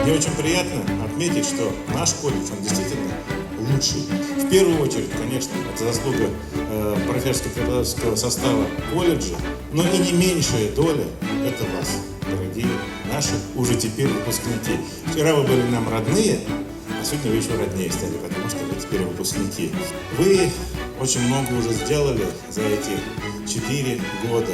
Мне очень приятно отметить, что наш колледж, он действительно лучший. В первую очередь, конечно, это заслуга профессорско-преподавательского состава колледжа, но и не меньшая доля – это вас, дорогие наши уже теперь выпускники. Вчера вы были нам родные, а сегодня вы еще роднее стали, потому что вы теперь выпускники. Вы очень много уже сделали за эти 4 года.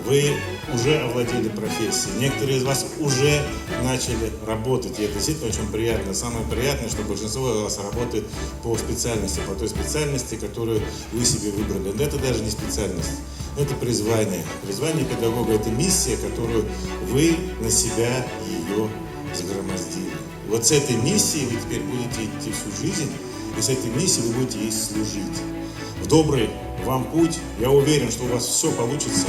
Вы уже овладели профессией. Некоторые из вас уже начали работать, и это действительно очень приятно. Самое приятное, что большинство из вас работает по специальности, по той специальности, которую вы себе выбрали. Но это даже не специальность, это призвание. Призвание педагога – это миссия, которую вы на себя ее загромоздили. И вот с этой миссией вы теперь будете идти всю жизнь, и с этой миссией вы будете ей служить. В добрый вам путь. Я уверен, что у вас все получится.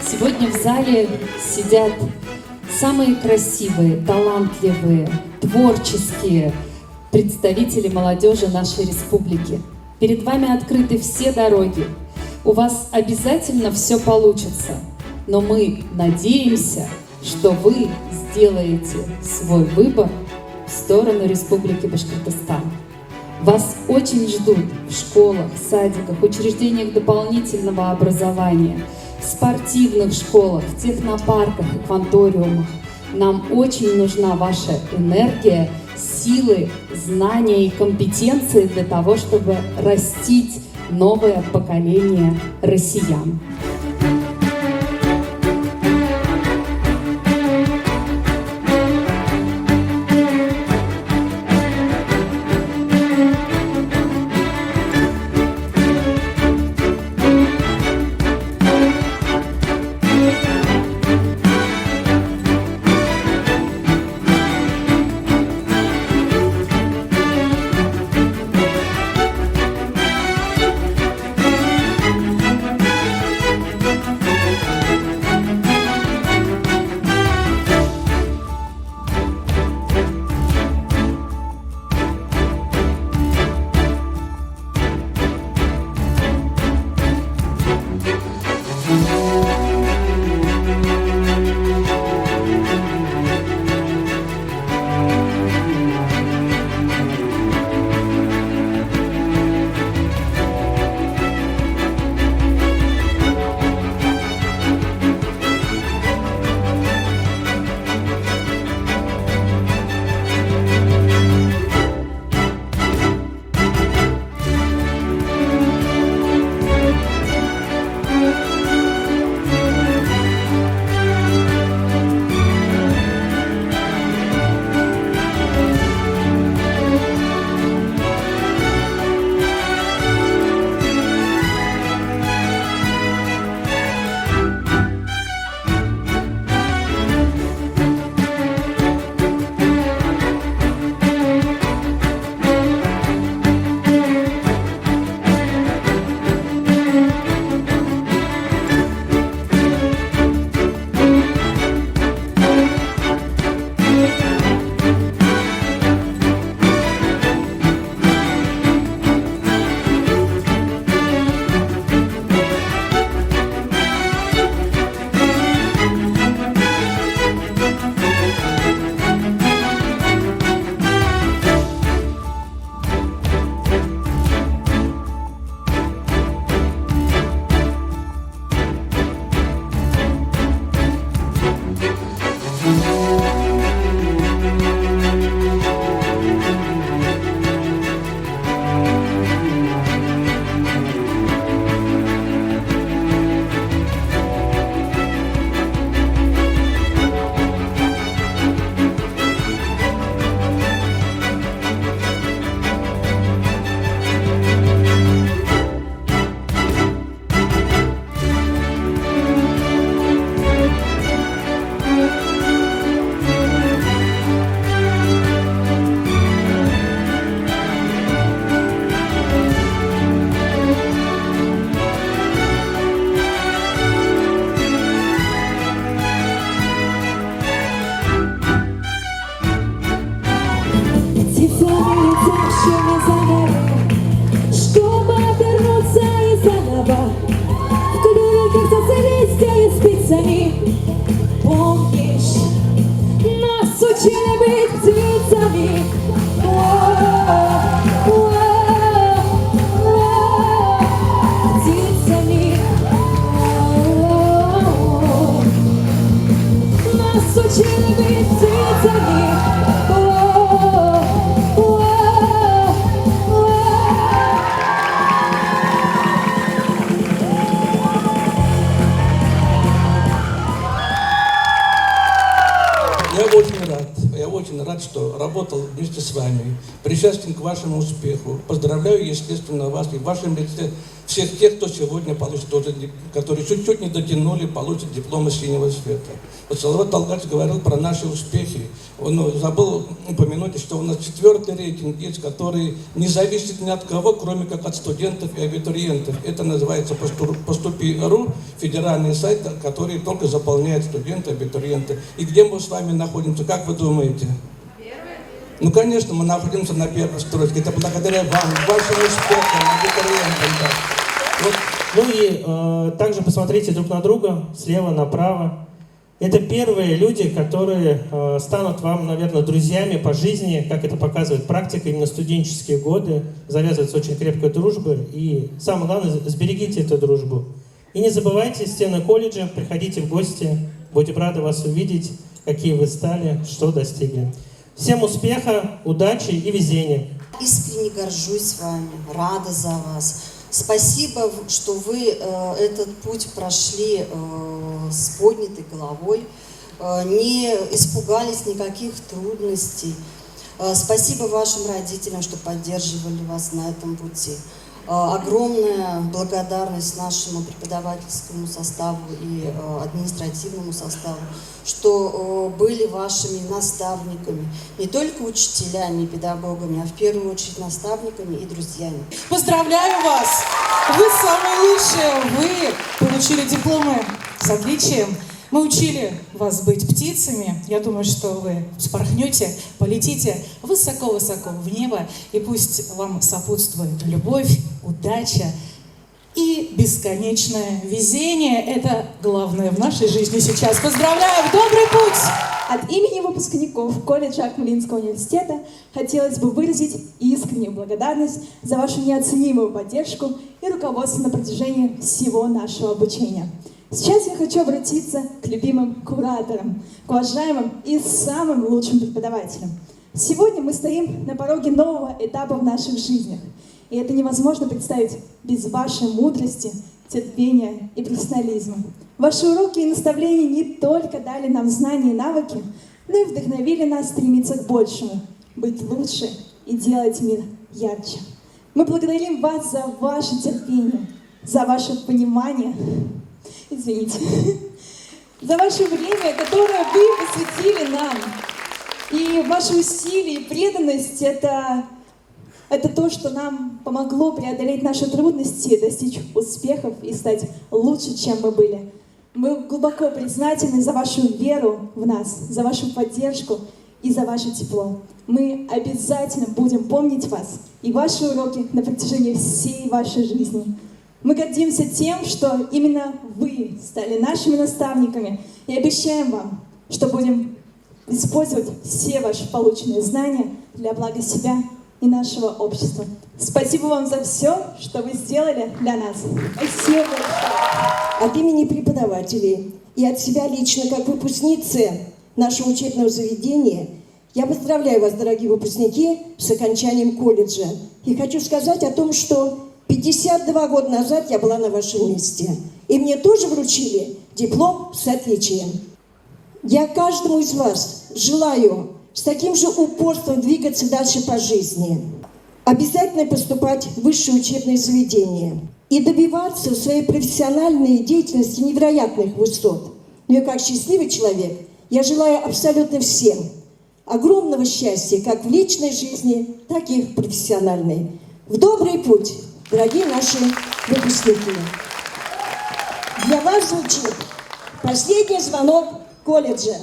Сегодня в зале сидят самые красивые, талантливые, творческие представители молодежи нашей республики. Перед вами открыты все дороги. У вас обязательно все получится. Но мы надеемся, что вы сделаете свой выбор в сторону Республики Башкортостан. Вас очень ждут в школах, садиках, учреждениях дополнительного образования, в спортивных школах, в технопарках и кванториумах. Нам очень нужна ваша энергия, силы, знания и компетенции для того, чтобы растить новое поколение россиян. работал вместе с вами, причастен к вашему успеху. Поздравляю, естественно, вас и в вашем лице всех тех, кто сегодня получит тоже, которые чуть-чуть не дотянули, получат дипломы синего цвета. Вот Салават Талгач говорил про наши успехи. Он забыл упомянуть, что у нас 4-й рейтинг есть, который не зависит ни от кого, кроме как от студентов и абитуриентов. Это называется «Поступи.ру», федеральный сайт, который только заполняет студенты, абитуриенты. И где мы с вами находимся, как вы думаете? Ну, конечно, мы находимся на первой строчке. Это благодаря вам, вашим успехам, абитуриентам. Да. Вот. Ну и также посмотрите друг на друга, слева направо. Это первые люди, которые станут вам, наверное, друзьями по жизни, как это показывает практика, именно студенческие годы. Завязывается очень крепкая дружба. И самое главное, сберегите эту дружбу. И не забывайте стены колледжа, приходите в гости. Будем рады вас увидеть, какие вы стали, что достигли. Всем успеха, удачи и везения. Искренне горжусь вами, рада за вас. Спасибо, что вы этот путь прошли с поднятой головой, не испугались никаких трудностей. Спасибо вашим родителям, что поддерживали вас на этом пути. Огромная благодарность нашему преподавательскому составу и административному составу, что были вашими наставниками, не только учителями и педагогами, а в первую очередь наставниками и друзьями. Поздравляю вас! Вы самые лучшие! Вы получили дипломы с отличием. Мы учили вас быть птицами. Я думаю, что вы вспорхнете, полетите высоко-высоко в небо. И пусть вам сопутствует любовь, удача и бесконечное везение. Это главное в нашей жизни сейчас. Поздравляю! В добрый путь! От имени выпускников колледжа Акмолинского университета хотелось бы выразить искреннюю благодарность за вашу неоценимую поддержку и руководство на протяжении всего нашего обучения. Сейчас я хочу обратиться к любимым кураторам, к уважаемым и самым лучшим преподавателям. Сегодня мы стоим на пороге нового этапа в наших жизнях, и это невозможно представить без вашей мудрости, терпения и профессионализма. Ваши уроки и наставления не только дали нам знания и навыки, но и вдохновили нас стремиться к большему, быть лучше и делать мир ярче. Мы благодарим вас за ваше терпение, за ваше понимание, извините, за ваше время, которое вы посвятили нам. И ваши усилия и преданность — это то, что нам помогло преодолеть наши трудности, достичь успехов и стать лучше, чем мы были. Мы глубоко признательны за вашу веру в нас, за вашу поддержку и за ваше тепло. Мы обязательно будем помнить вас и ваши уроки на протяжении всей вашей жизни. Мы гордимся тем, что именно вы стали нашими наставниками, и обещаем вам, что будем использовать все ваши полученные знания для блага себя и нашего общества. Спасибо вам за все, что вы сделали для нас. Спасибо большое. От имени преподавателей и от себя лично, как выпускницы нашего учебного заведения, я поздравляю вас, дорогие выпускники, с окончанием колледжа. И хочу сказать о том, что 52 года назад я была на вашем месте, и мне тоже вручили диплом с отличием. Я каждому из вас желаю с таким же упорством двигаться дальше по жизни, обязательно поступать в высшее учебное заведение и добиваться в своей профессиональной деятельности невероятных высот. Но я как счастливый человек, я желаю абсолютно всем огромного счастья, как в личной жизни, так и в профессиональной. В добрый путь, дорогие наши выпускники! Для вас звучит последний звонок колледжа.